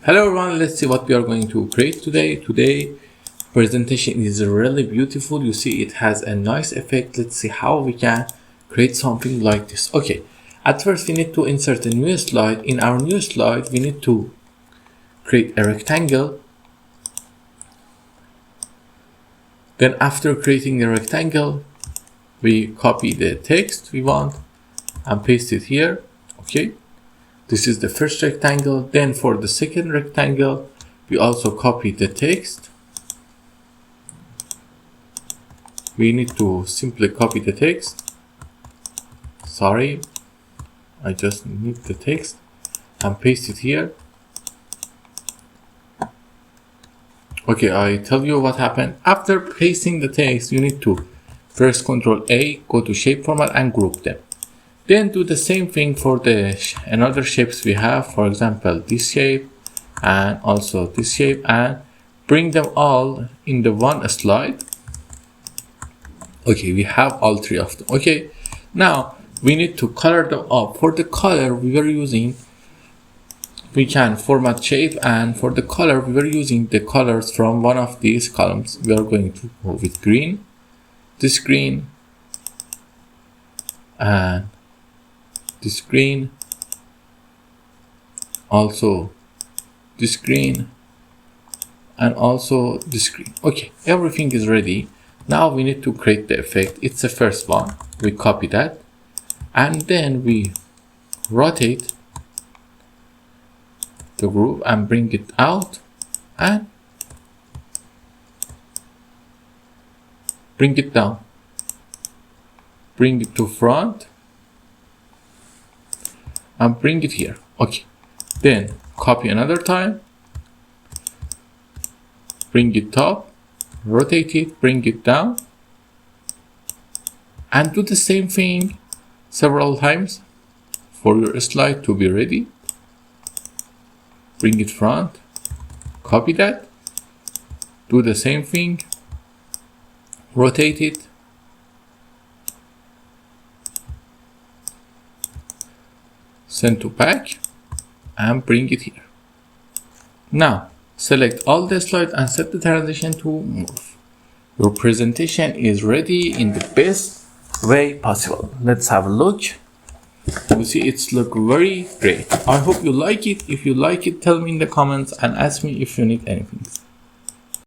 Hello everyone, let's see what we are going to create today. Today presentation is really beautiful. You see it has a nice effect. Let's see how we can create something like this. Okay, at first we need to insert a new slide. In our new slide we need to create a rectangle. Then after creating the rectangle, we copy the text we want and paste it here. Okay, this is the first rectangle. Then for the second rectangle, we also copy the text. We need to simply copy the text. Sorry, I just need the text and paste it here. Okay, I tell you what happened. After pasting the text, you need to first Ctrl A, go to shape format and group them. Then do the same thing for the another shapes we have, for example this shape and also this shape, and bring them all in the one slide. Okay, we have all three of them. Okay, now we need to color them up. For the color we were using, we can format shape, and for the color we were using the colors from one of these columns. We are going to go with green, this green, and this green, also this green, and also this green. Okay, everything is ready. Now we need to create the effect. It's the first one. We copy that and then we rotate the group and bring it out and bring it down, bring it to front and bring it here. Okay, then copy another time, bring it top, rotate it, bring it down, and do the same thing several times for your slide to be ready. Bring it front, copy that, do the same thing, rotate it, send to back and bring it here. Now select all the slides and set the transition to move. Your presentation is ready in the best way possible. Let's have a look. You see it's look very great. I hope you like it. If you like it, tell me in the comments and ask me if you need anything.